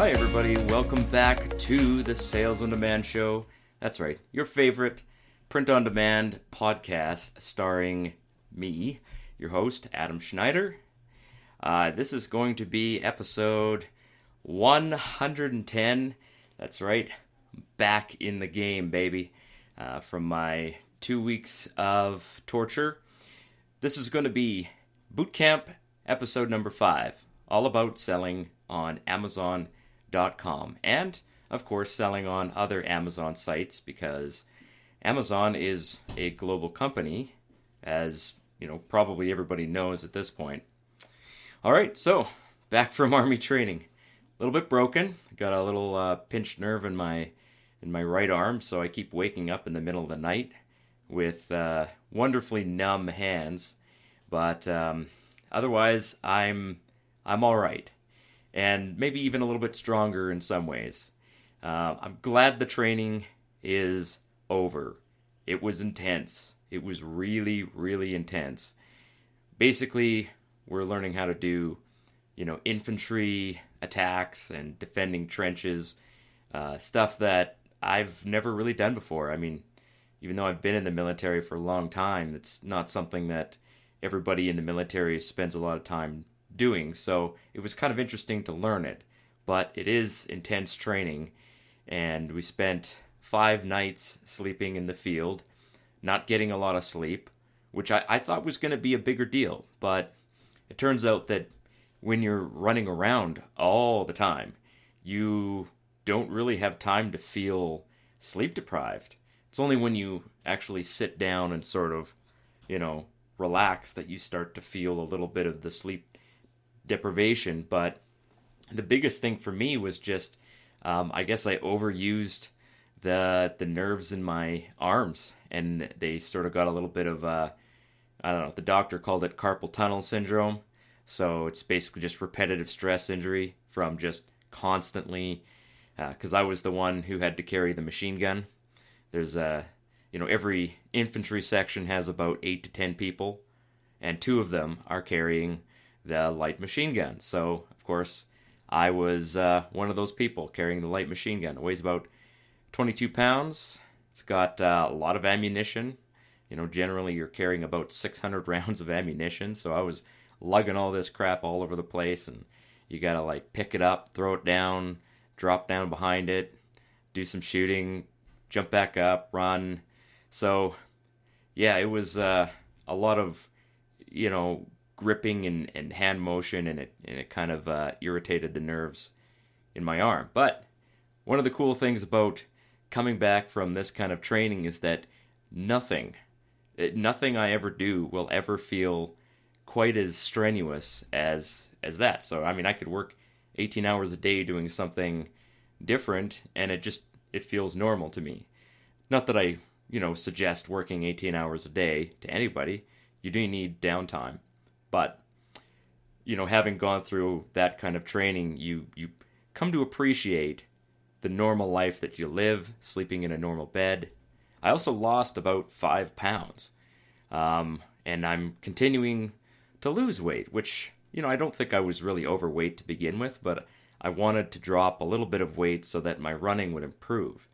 Hi everybody, welcome back to the Sales on Demand show. That's right, your favorite print-on-demand podcast starring me, your host, Adam Schneider. This is going to be episode 110. That's right, back in the game, baby. From my 2 weeks of torture. This is going to be Bootcamp episode number 5, all about selling on Amazon.com and, of course, selling on other Amazon sites because Amazon is a global company, as you know, probably everybody knows at this point. All right, so back from Army training. A little bit broken. Got a little pinched nerve in my right arm, so I keep waking up in the middle of the night with wonderfully numb hands. But otherwise, I'm all right, and maybe even a little bit stronger in some ways. I'm glad the training is over. It was intense. It was really, really intense. Basically, we're learning how to do, infantry attacks and defending trenches, stuff that I've never really done before. I mean, even though I've been in the military for a long time, it's not something that everybody in the military spends a lot of time doing. So it was kind of interesting to learn it. But it is intense training. And we spent 5 nights sleeping in the field, not getting a lot of sleep, which I thought was going to be a bigger deal. But it turns out that when you're running around all the time, you don't really have time to feel sleep deprived. It's only when you actually sit down and sort of, relax that you start to feel a little bit of the sleep deprivation. But the biggest thing for me was just, I guess I overused the nerves in my arms, and they sort of got a little bit of, the doctor called it carpal tunnel syndrome. So it's basically just repetitive stress injury from just constantly, because I was the one who had to carry the machine gun. There's every infantry section has about 8 to 10 people, and 2 of them are carrying the light machine gun. So, of course, I was one of those people carrying the light machine gun. It weighs about 22 pounds. It's got a lot of ammunition. Generally you're carrying about 600 rounds of ammunition, so I was lugging all this crap all over the place, and you gotta pick it up, throw it down, drop down behind it, do some shooting, jump back up, run. So, yeah, it was a lot of, gripping and hand motion, and it kind of irritated the nerves in my arm. But one of the cool things about coming back from this kind of training is that nothing I ever do will ever feel quite as strenuous as that. So, I mean, I could work 18 hours a day doing something different, and it feels normal to me. Not that I, suggest working 18 hours a day to anybody. You do need downtime. But, having gone through that kind of training, you come to appreciate the normal life that you live, sleeping in a normal bed. I also lost about 5 pounds. And I'm continuing to lose weight, which, I don't think I was really overweight to begin with, but I wanted to drop a little bit of weight so that my running would improve.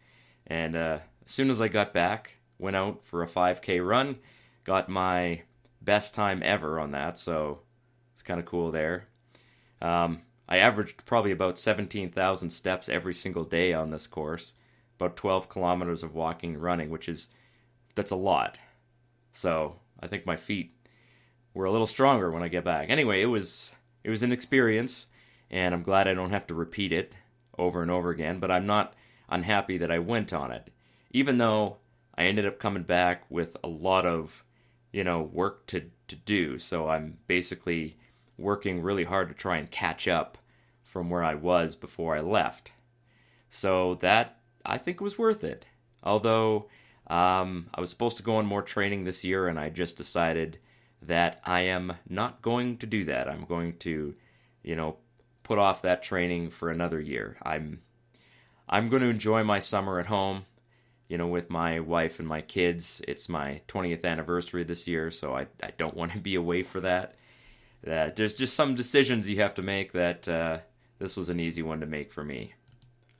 And as soon as I got back, went out for a 5K run, got my best time ever on that, so it's kind of cool there. I averaged probably about 17,000 steps every single day on this course, about 12 kilometers of walking and running, that's a lot. So I think my feet were a little stronger when I get back. Anyway, it was an experience, and I'm glad I don't have to repeat it over and over again, but I'm not unhappy that I went on it. Even though I ended up coming back with a lot of, work to do. So I'm basically working really hard to try and catch up from where I was before I left. So that, I think, was worth it. Although I was supposed to go on more training this year, and I just decided that I am not going to do that. I'm going to, put off that training for another year. I'm going to enjoy my summer at home, with my wife and my kids. It's my 20th anniversary this year, so I don't want to be away for that. There's just some decisions you have to make that this was an easy one to make for me.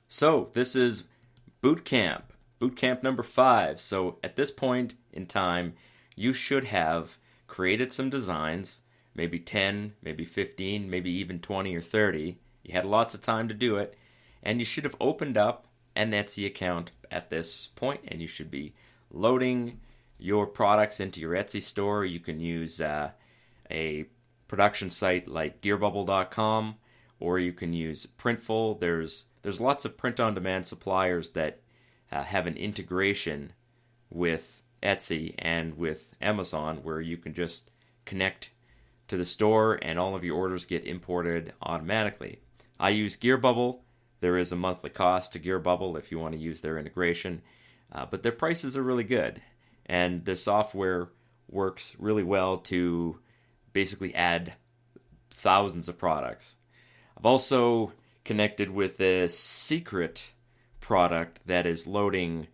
So this is boot camp number 5. So at this point in time, you should have created some designs, maybe 10, maybe 15, maybe even 20 or 30. You had lots of time to do it, and you should have opened up an Etsy account at this point, and you should be loading your products into your Etsy store. You can use a production site like gearbubble.com, or you can use Printful. There's lots of print-on-demand suppliers that have an integration with Etsy and with Amazon where you can just connect to the store and all of your orders get imported automatically. I use Gearbubble. There is a monthly cost to Gearbubble if you want to use their integration, but their prices are really good, and their software works really well to basically add thousands of products. I've also connected with a secret product that is loading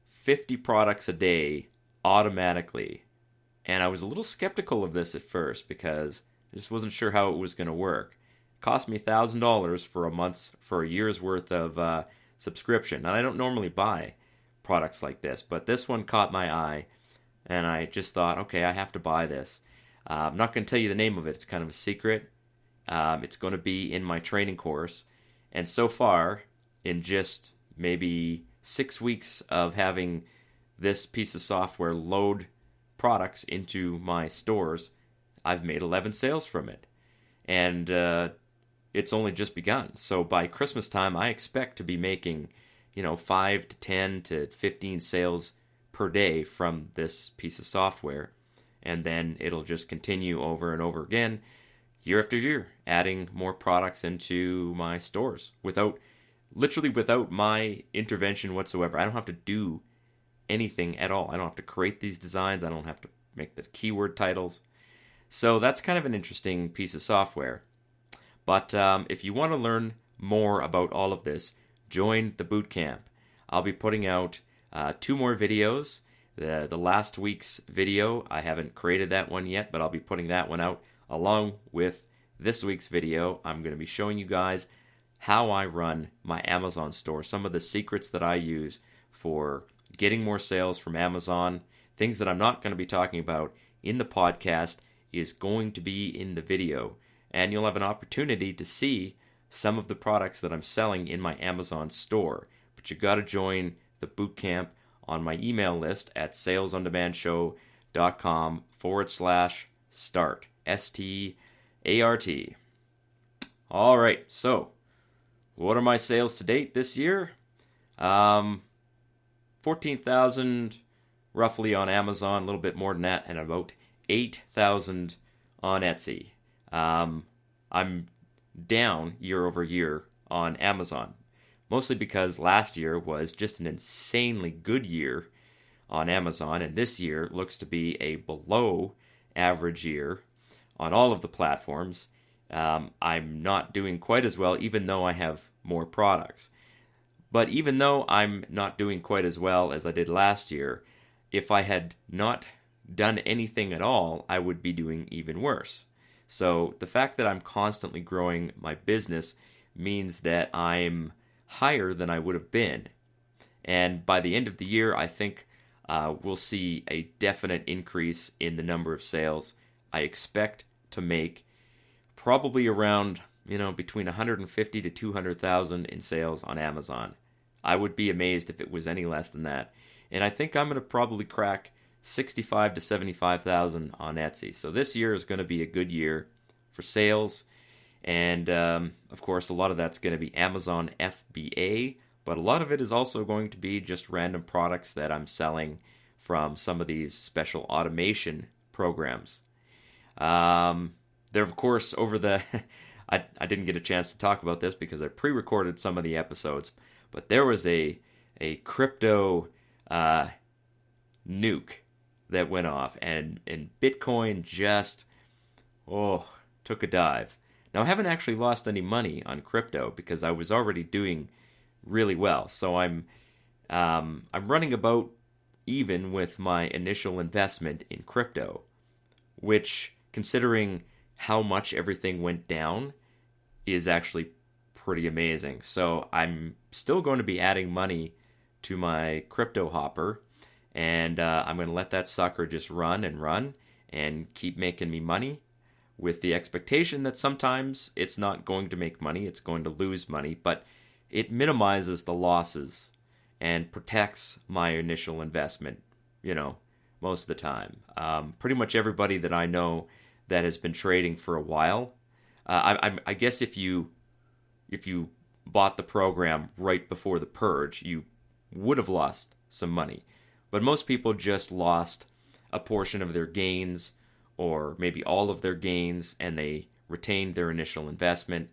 50 products a day automatically. And I was a little skeptical of this at first because I just wasn't sure how it was going to work. It cost me $1,000 for a year's worth of subscription. And I don't normally buy products like this, but this one caught my eye, and I just thought, okay, I have to buy this. I'm not going to tell you the name of it. It's kind of a secret. It's going to be in my training course. And so far, in just maybe 6 weeks of having this piece of software load products into my stores, I've made 11 sales from it. And it's only just begun. So by Christmas time, I expect to be making 5 to 10 to 15 sales per day from this piece of software. And then it'll just continue over and over again, year after year, adding more products into my stores without my intervention whatsoever. I don't have to do anything at all. I don't have to create these designs. I don't have to make the keyword titles. So that's kind of an interesting piece of software. But if you want to learn more about all of this, join the boot camp. I'll be putting out 2 more videos. The last week's video, I haven't created that one yet, but I'll be putting that one out along with this week's video. I'm going to be showing you guys how I run my Amazon store, some of the secrets that I use for getting more sales from Amazon. Things that I'm not going to be talking about in the podcast is going to be in the video, and you'll have an opportunity to see some of the products that I'm selling in my Amazon store. But you got to join the boot camp on my email list at salesondemandshow.com/start. START. All right, so what are my sales to date this year? 14,000 roughly on Amazon, a little bit more than that, and about 8,000 on Etsy. I'm down year over year on Amazon, mostly because last year was just an insanely good year on Amazon, and this year looks to be a below average year on all of the platforms. I'm not doing quite as well, even though I have more products. But even though I'm not doing quite as well as I did last year, if I had not done anything at all, I would be doing even worse. So the fact that I'm constantly growing my business means that I'm higher than I would have been. And by the end of the year, I think we'll see a definite increase in the number of sales. I expect to make probably around, between 150 to 200,000 in sales on Amazon. I would be amazed if it was any less than that. And I think I'm going to probably crack 65 to 75,000 on Etsy. So this year is going to be a good year for sales. And of course, a lot of that's going to be Amazon FBA, but a lot of it is also going to be just random products that I'm selling from some of these special automation programs. There, of course, over the... I didn't get a chance to talk about this because I pre-recorded some of the episodes, but there was a crypto nuke that went off, and Bitcoin just took a dive. Now, I haven't actually lost any money on crypto because I was already doing really well. So I'm running about even with my initial investment in crypto, which, considering how much everything went down, is actually pretty amazing. So I'm still going to be adding money to my crypto hopper, and I'm going to let that sucker just run and keep making me money, with the expectation that sometimes it's not going to make money, it's going to lose money, but it minimizes the losses and protects my initial investment, most of the time. Pretty much everybody that I know that has been trading for a while, I guess if you bought the program right before the purge, you would have lost some money. But most people just lost a portion of their gains, or maybe all of their gains, and they retained their initial investment.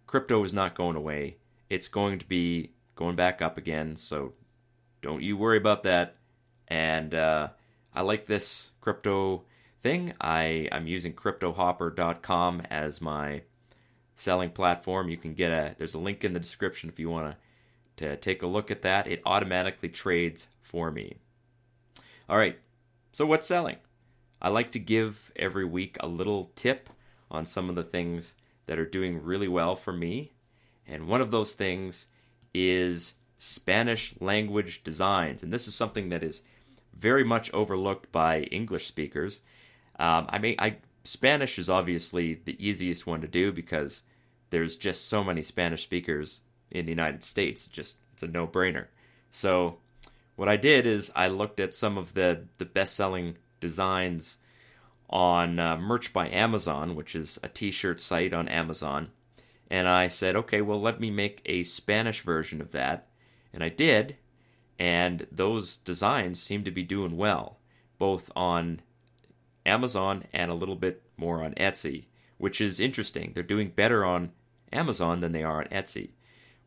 Crypto is not going away. It's going to be going back up again, so don't you worry about that. And I like this crypto thing. I'm using cryptohopper.com as my selling platform. You can there's a link in the description if you want to take a look at that. It automatically trades for me. All right, so what's selling? I like to give every week a little tip on some of the things that are doing really well for me. And one of those things is Spanish language designs. And this is something that is very much overlooked by English speakers. Spanish is obviously the easiest one to do because there's just so many Spanish speakers in the United States. It's a no-brainer. So what I did is I looked at some of the best-selling designs on Merch by Amazon, which is a t-shirt site on Amazon, and I said, okay, well, let me make a Spanish version of that, and I did, and those designs seem to be doing well, both on Amazon and a little bit more on Etsy, which is interesting. They're doing better on Amazon than they are on Etsy,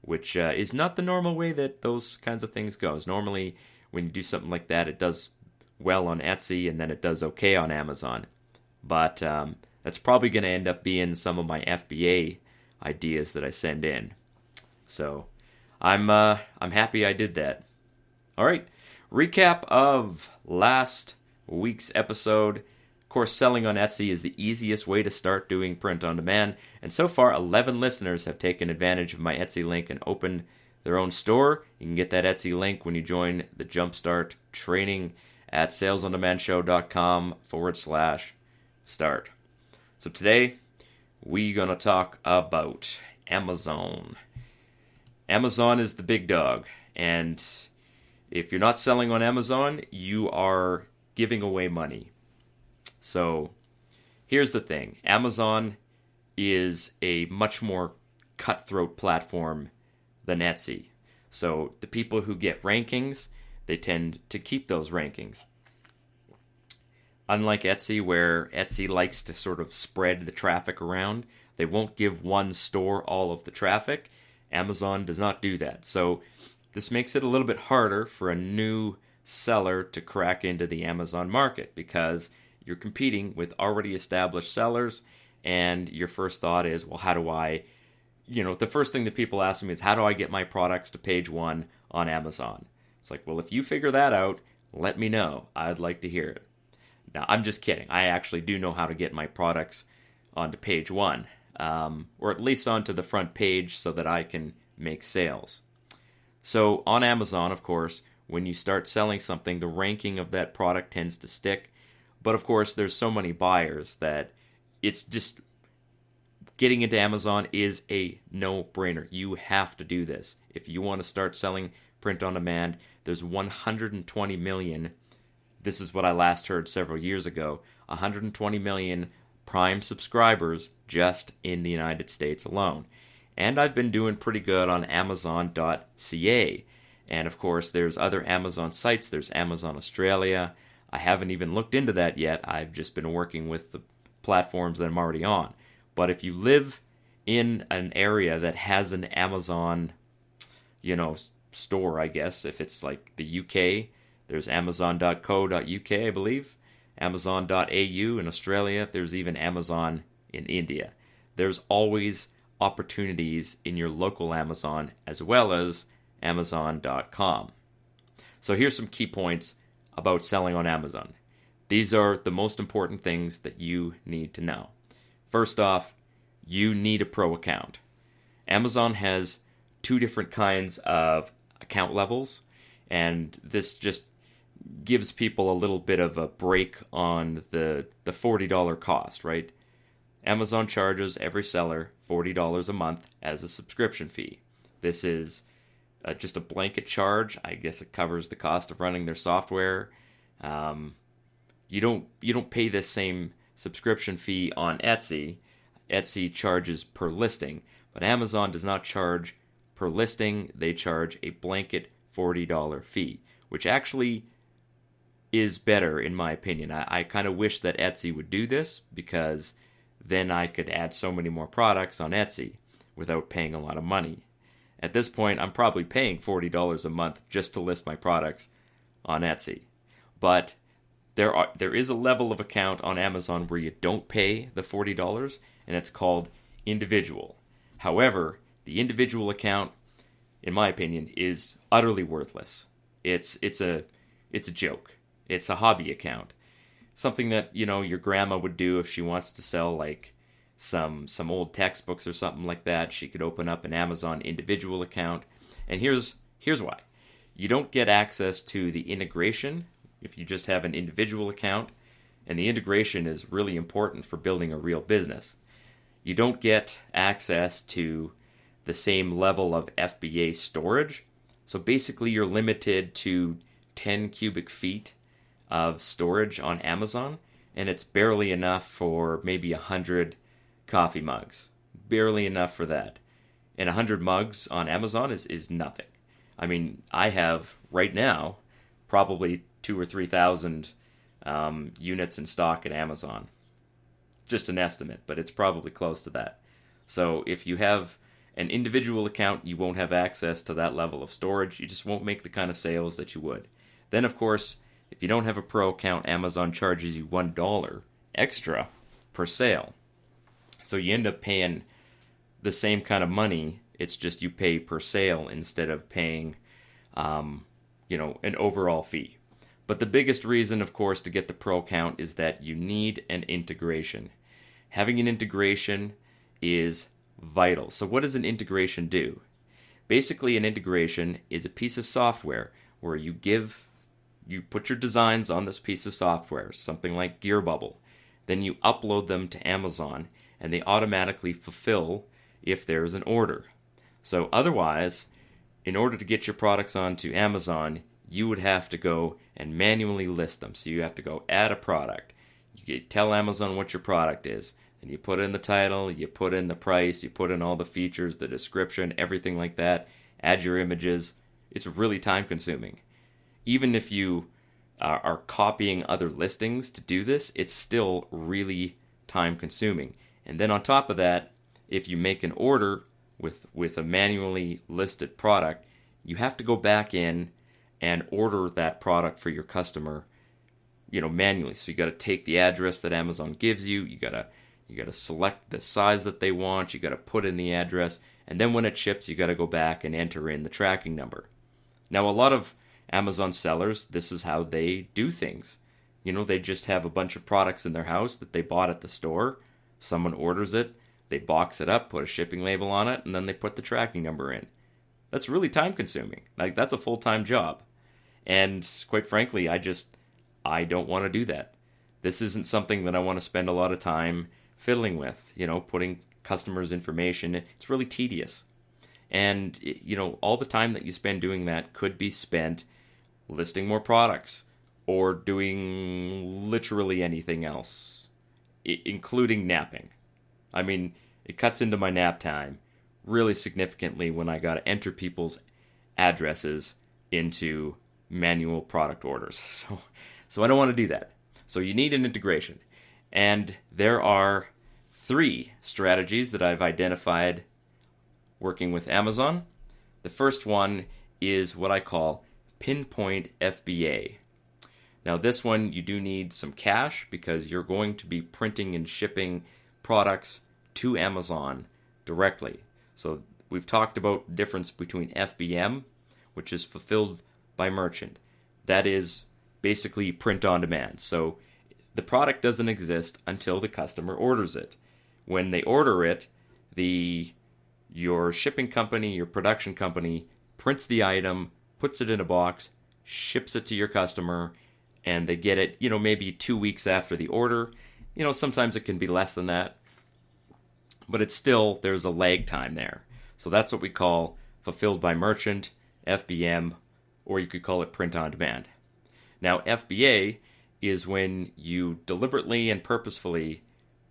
which is not the normal way that those kinds of things goes. Normally, when you do something like that, it does well on Etsy, and then it does okay on Amazon. But that's probably going to end up being some of my FBA ideas that I send in. So I'm happy I did that. All right, recap of last week's episode. Of course, selling on Etsy is the easiest way to start doing print on demand, and so far 11 listeners have taken advantage of my Etsy link and opened their own store. You can get that Etsy link when you join the Jumpstart training at salesondemandShow.com/start. So today, we're going to talk about Amazon. Amazon is the big dog, and if you're not selling on Amazon, you are giving away money. So here's the thing. Amazon is a much more cutthroat platform than Etsy. So the people who get rankings, they tend to keep those rankings. Unlike Etsy, where Etsy likes to sort of spread the traffic around, they won't give one store all of the traffic. Amazon does not do that. So this makes it a little bit harder for a new seller to crack into the Amazon market because you're competing with already established sellers, and your first thought is, well, how do I, the first thing that people ask me is, how do I get my products to page 1 on Amazon? It's like, well, if you figure that out, let me know. I'd like to hear it. Now, I'm just kidding. I actually do know how to get my products onto page 1, or at least onto the front page so that I can make sales. So on Amazon, of course, when you start selling something, the ranking of that product tends to stick. But of course, there's so many buyers that it's just getting into Amazon is a no-brainer. You have to do this. If you want to start selling print on demand, there's 120 million. This is what I last heard several years ago. 120 million Prime subscribers just in the United States alone. And I've been doing pretty good on Amazon.ca. And of course, there's other Amazon sites. There's Amazon Australia. I haven't even looked into that yet. I've just been working with the platforms that I'm already on. But if you live in an area that has an Amazon, store, I guess, if it's like the UK, there's Amazon.co.uk, I believe. Amazon.au in Australia. There's even Amazon in India. There's always opportunities in your local Amazon as well as Amazon.com. So here's some key points about selling on Amazon. These are the most important things that you need to know. First off, you need a pro account. Amazon has two different kinds of account levels, and this just gives people a little bit of a break on the $40 cost, right? Amazon charges every seller $40 a month as a subscription fee. This is just a blanket charge. I guess it covers the cost of running their software. You don't pay this same subscription fee on Etsy. Etsy charges per listing, but Amazon does not charge per listing. They charge a blanket $40 fee, which actually is better in my opinion. I kind of wish that Etsy would do this, because then I could add so many more products on Etsy without paying a lot of money. At this point, I'm probably paying $40 a month just to list my products on Etsy. But there is a level of account on Amazon where you don't pay the $40, and it's called individual. However, the individual account, in my opinion, is utterly worthless. It's a joke. It's a hobby account. Something that, your grandma would do if she wants to sell like some old textbooks or something like that. She could open up an Amazon individual account. And here's why. You don't get access to the integration if you just have an individual account, and the integration is really important for building a real business. You don't get access to the same level of FBA storage. So basically you're limited to 10 cubic feet of storage on Amazon, and it's barely enough for maybe 100 coffee mugs. Barely enough for that. And 100 mugs on Amazon is nothing. I mean, I have right now probably 2,000 or 3,000 units in stock at Amazon. Just an estimate, but it's probably close to that. So if you have an individual account, you won't have access to that level of storage. You just won't make the kind of sales that you would. Then, of course, if you don't have a pro account, Amazon charges you $1 extra per sale. So you end up paying the same kind of money. It's just you pay per sale instead of paying, an overall fee. But the biggest reason, of course, to get the pro account is that you need an integration. Having an integration is vital. So what does an integration do? Basically, an integration is a piece of software where you put your designs on this piece of software, something like GearBubble. Then you upload them to Amazon, and they automatically fulfill if there's an order. So otherwise, in order to get your products onto Amazon, you would have to go and manually list them. So you have to go add a product. You tell Amazon what your product is, and you put in the title, you put in the price, you put in all the features, the description, everything like that, add your images. It's really time consuming. Even if you are copying other listings to do this, it's still really time consuming. And then on top of that, if you make an order with a manually listed product, you have to go back in and order that product for your customer, manually. So you got to take the address that Amazon gives you. You got to select the size that they want. You got to put in the address, and then when it ships, you got to go back and enter in the tracking number. Now, a lot of Amazon sellers, this is how they do things. They just have a bunch of products in their house that they bought at the store. Someone orders it, they box it up, put a shipping label on it, and then they put the tracking number in. That's really time consuming. Like, that's a full-time job. And quite frankly, I don't want to do that. This isn't something that I want to spend a lot of time fiddling with, putting customers' information. It's really tedious. And, all the time that you spend doing that could be spent listing more products or doing literally anything else, including napping. I mean, it cuts into my nap time really significantly when I got to enter people's addresses into manual product orders. So I don't want to do that. So you need an integration. And there are 3 strategies that I've identified working with Amazon. The first one is what I call pinpoint FBA. Now this one, you do need some cash because you're going to be printing and shipping products to Amazon directly. So we've talked about the difference between FBM, which is fulfilled by merchant. That is basically print on demand. So the product doesn't exist until the customer orders it. When they order it, your shipping company, your production company, prints the item, puts it in a box, ships it to your customer, and they get it, maybe 2 weeks after the order. Sometimes it can be less than that, but it's still, there's a lag time there. So that's what we call fulfilled by merchant, FBM, or you could call it print on demand. Now, FBA is when you deliberately and purposefully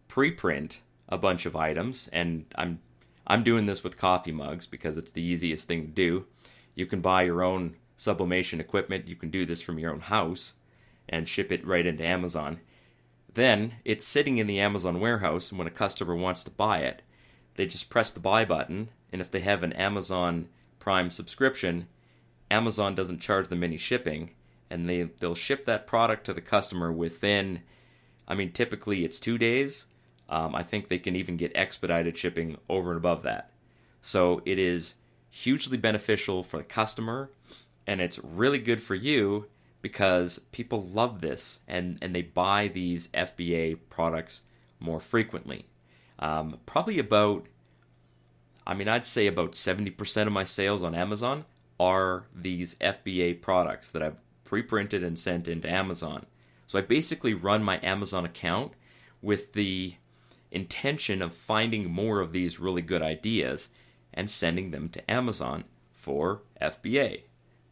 pre-print a bunch of items, and I'm doing this with coffee mugs because it's the easiest thing to do. You can buy your own sublimation equipment. You can do this from your own house and ship it right into Amazon. Then it's sitting in the Amazon warehouse, and when a customer wants to buy it, they just press the buy button, and if they have an Amazon Prime subscription, Amazon doesn't charge them any shipping, and they'll ship that product to the customer within, typically it's 2 days. I think they can even get expedited shipping over and above that. So it is hugely beneficial for the customer, and it's really good for you because people love this and they buy these FBA products more frequently. Probably about, I'd say about 70% of my sales on Amazon are these FBA products that I've pre-printed and sent into Amazon. So I basically run my Amazon account with the intention of finding more of these really good ideas and sending them to Amazon for FBA.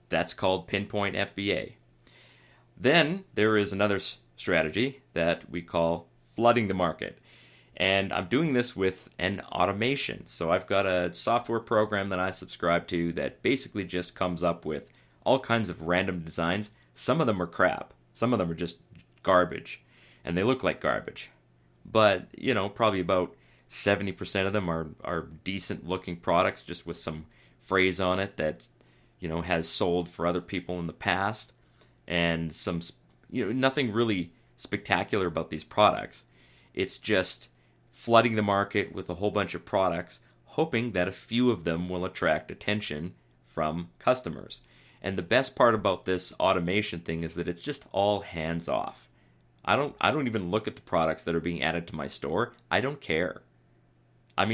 That's called Pinpoint FBA. Then there is another strategy that we call flooding the market. And I'm doing this with an automation. So I've got a software program that I subscribe to that basically just comes up with all kinds of random designs. Some of them are crap. Some of them are just garbage. And they look like garbage. But, probably about 70% of them are decent looking products just with some phrase on it that, has sold for other people in the past. And some, nothing really spectacular about these products. It's just flooding the market with a whole bunch of products, hoping that a few of them will attract attention from customers. And the best part about this automation thing is that it's just all hands off. I don't even look at the products that are being added to my store. I don't care.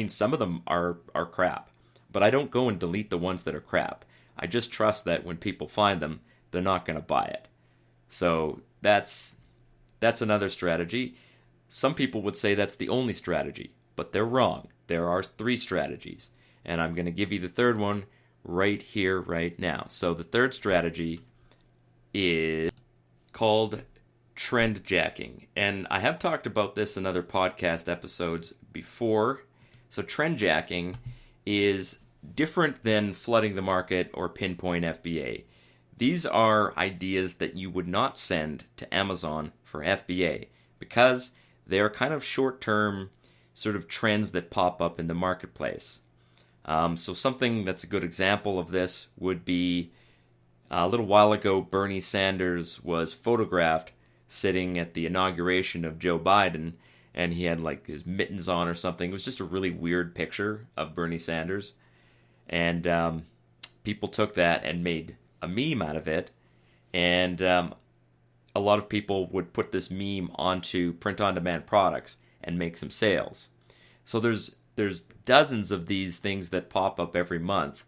Some of them are crap, but I don't go and delete the ones that are crap. I just trust that when people find them, they're not going to buy it. So that's another strategy. Some people would say that's the only strategy, but they're wrong. There are 3 strategies, and I'm going to give you the third one right here, right now. So the third strategy is called trend jacking, and I have talked about this in other podcast episodes before. So trend jacking is different than flooding the market or pinpoint FBA. These are ideas that you would not send to Amazon for FBA because they're kind of short-term sort of trends that pop up in the marketplace. So something that's a good example of this would be a little while ago, Bernie Sanders was photographed sitting at the inauguration of Joe Biden, and he had like his mittens on or something. It was just a really weird picture of Bernie Sanders. And people took that and made a meme out of it. And a lot of people would put this meme onto print-on-demand products and make some sales. So there's dozens of these things that pop up every month.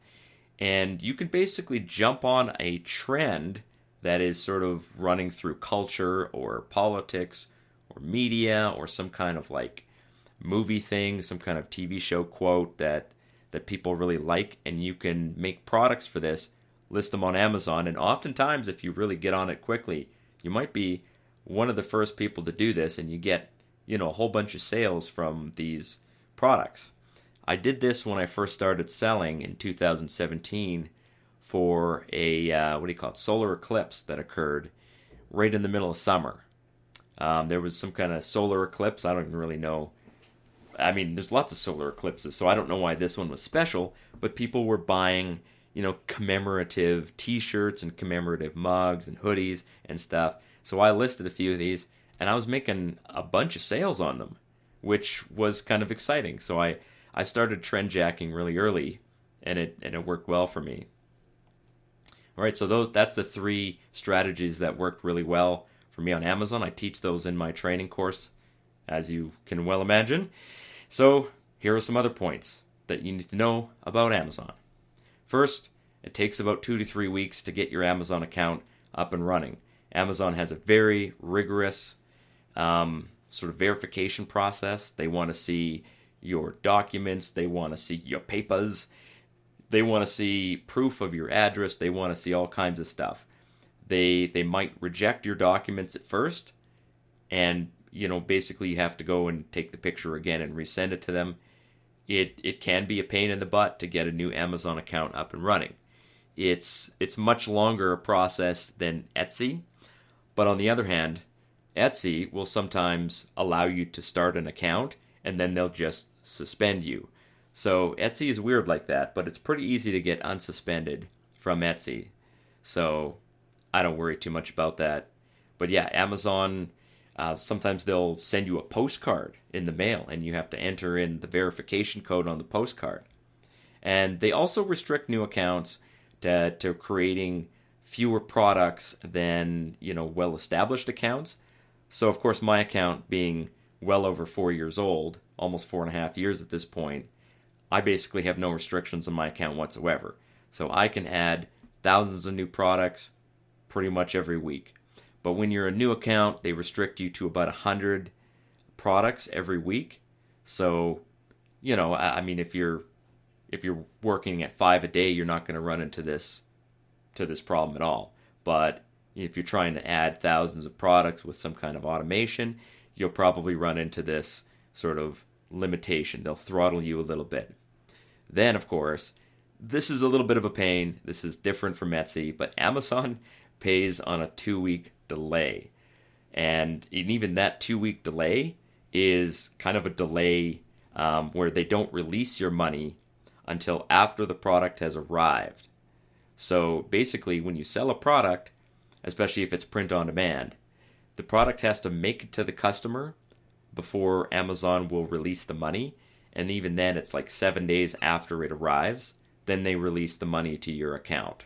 And you can basically jump on a trend that is sort of running through culture or politics or media or some kind of like movie thing, some kind of TV show quote that people really like, and you can make products for this, list them on Amazon, and oftentimes if you really get on it quickly, you might be one of the first people to do this, and you get, a whole bunch of sales from these products. I did this when I first started selling in 2017 for a, solar eclipse that occurred right in the middle of summer. There was some kind of solar eclipse. I don't even really know. There's lots of solar eclipses, so I don't know why this one was special, but people were buying, commemorative t-shirts and commemorative mugs and hoodies and stuff. So I listed a few of these, and I was making a bunch of sales on them, which was kind of exciting. So I started trend jacking really early, and it worked well for me. All right, so that's the 3 strategies that worked really well for me on Amazon. I teach those in my training course, as you can well imagine. So here are some other points that you need to know about Amazon. First, it takes about 2 to 3 weeks to get your Amazon account up and running. Amazon has a very rigorous sort of verification process. They want to see your documents. They want to see your papers. They want to see proof of your address. They want to see all kinds of stuff. They might reject your documents at first, and basically you have to go and take the picture again and resend it to them. It can be a pain in the butt to get a new Amazon account up and running. It's much longer a process than Etsy, but on the other hand, Etsy will sometimes allow you to start an account and then they'll just suspend you. So Etsy is weird like that, but it's pretty easy to get unsuspended from Etsy. So I don't worry too much about that. But yeah, Amazon, sometimes they'll send you a postcard in the mail and you have to enter in the verification code on the postcard. And they also restrict new accounts to creating fewer products than, well-established accounts. So of course my account being well over 4 years old, almost 4.5 years at this point, I basically have no restrictions on my account whatsoever. So I can add thousands of new products pretty much every week. But when you're a new account, they restrict you to about 100 products every week. So, if you're working at 5 a day, you're not going to run into this problem at all. But if you're trying to add thousands of products with some kind of automation, you'll probably run into this sort of limitation. They'll throttle you a little bit. Then, of course, this is a little bit of a pain. This is different from Etsy, but Amazon pays on a 2-week delay. And even that 2-week delay is kind of a delay where they don't release your money until after the product has arrived. So basically, when you sell a product, especially if it's print on demand, the product has to make it to the customer before Amazon will release the money. And even then, it's like 7 days after it arrives, then they release the money to your account.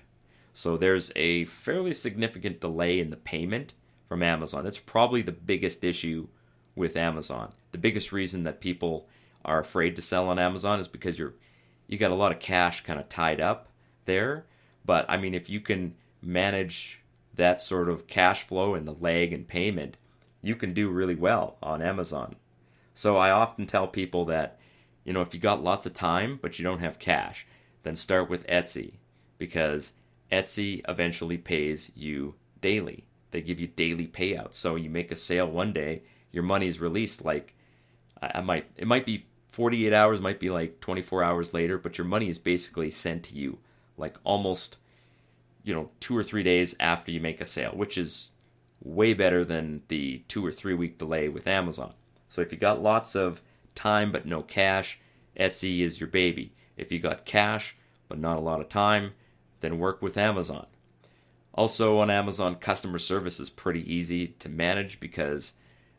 So there's a fairly significant delay in the payment from Amazon. That's probably the biggest issue with Amazon. The biggest reason that people are afraid to sell on Amazon is because you got a lot of cash kind of tied up there. But if you can manage that sort of cash flow and the lag in payment, you can do really well on Amazon. So I often tell people that, if you got lots of time but you don't have cash, then start with Etsy, because Etsy eventually pays you daily. They give you daily payouts. So you make a sale one day, your money is released like, it might be 48 hours, might be like 24 hours later, but your money is basically sent to you like almost, 2 or 3 days after you make a sale, which is way better than the 2 or 3 week delay with Amazon. So if you got lots of time but no cash, Etsy is your baby. If you got cash but not a lot of time, then work with Amazon. Also on Amazon, customer service is pretty easy to manage because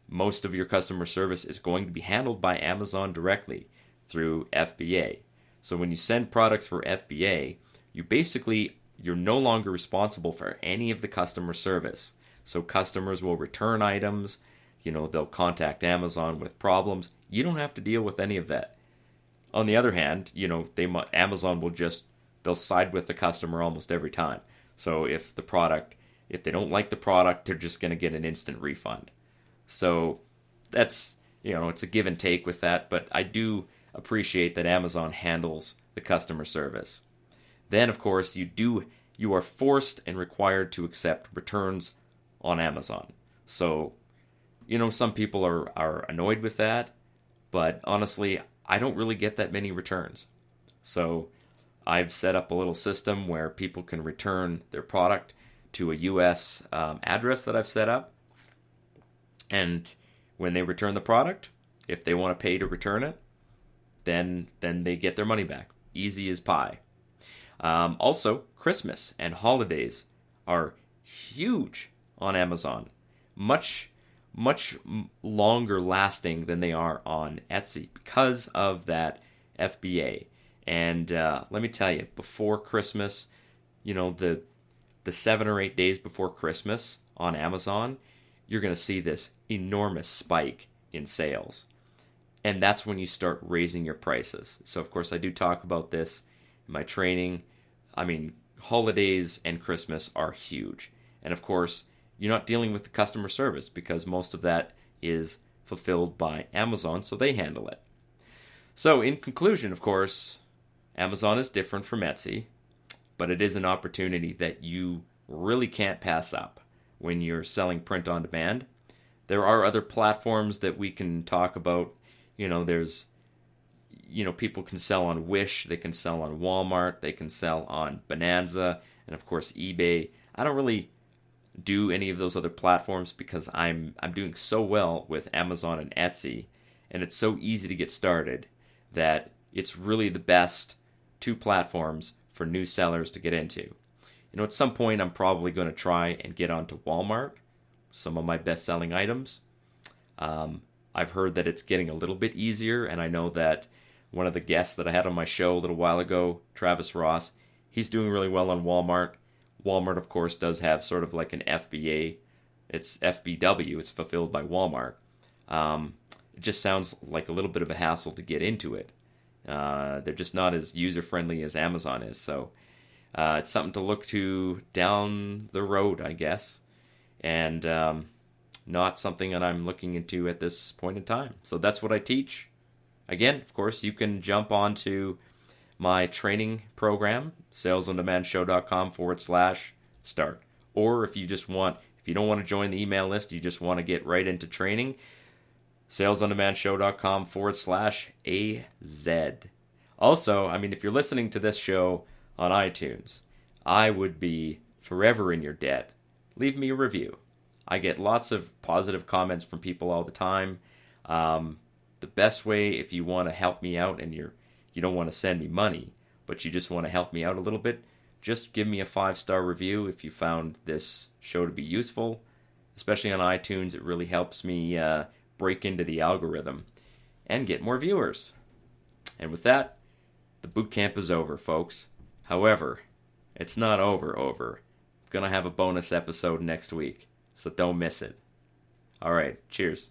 most of your customer service is going to be handled by Amazon directly through FBA. So when you send products for FBA, you're no longer responsible for any of the customer service. So customers will return items, they'll contact Amazon with problems. You don't have to deal with any of that. On the other hand, Amazon they'll side with the customer almost every time. So if they don't like the product, they're just going to get an instant refund. So that's, it's a give and take with that, but I do appreciate that Amazon handles the customer service. Then, of course, you are forced and required to accept returns on Amazon. So, some people are annoyed with that, but honestly, I don't really get that many returns. So I've set up a little system where people can return their product to a U.S. Address that I've set up. And when they return the product, if they want to pay to return it, then they get their money back. Easy as pie. Also, Christmas and holidays are huge on Amazon. Much longer lasting than they are on Etsy because of that FBA. And let me tell you, before Christmas, the 7 or 8 days before Christmas on Amazon, you're going to see this enormous spike in sales. And that's when you start raising your prices. So, of course, I do talk about this in my training. I mean, holidays and Christmas are huge. And, of course, you're not dealing with the customer service because most of that is fulfilled by Amazon, so they handle it. So, in conclusion, of course, Amazon is different from Etsy, but it is an opportunity that you really can't pass up when you're selling print on demand. There are other platforms that we can talk about. There's, people can sell on Wish, they can sell on Walmart, they can sell on Bonanza, and of course eBay. I don't really do any of those other platforms because I'm doing so well with Amazon and Etsy, and it's so easy to get started that it's really the best two platforms for new sellers to get into. At some point I'm probably going to try and get onto Walmart, some of my best-selling items. I've heard that it's getting a little bit easier, and I know that one of the guests that I had on my show a little while ago, Travis Ross, he's doing really well on Walmart. Walmart, of course, does have sort of like an FBA. It's FBW. It's fulfilled by Walmart. It just sounds like a little bit of a hassle to get into it. They're just not as user-friendly as Amazon is. So it's something to look to down the road, I guess. And not something that I'm looking into at this point in time. So that's what I teach. Again, of course, you can jump onto my training program, salesondemandshow.com/start. Or if you don't want to join the email list, you just want to get right into training, salesondemandshow.com/AZ. Also, if you're listening to this show on iTunes, I would be forever in your debt. Leave me a review. I get lots of positive comments from people all the time. The best way, if you want to help me out and you don't want to send me money, but you just want to help me out a little bit, just give me a 5-star review if you found this show to be useful. Especially on iTunes, it really helps me break into the algorithm and get more viewers. And with that, the boot camp is over, folks. However, it's not over. I'm going to have a bonus episode next week, so don't miss it. All right, cheers.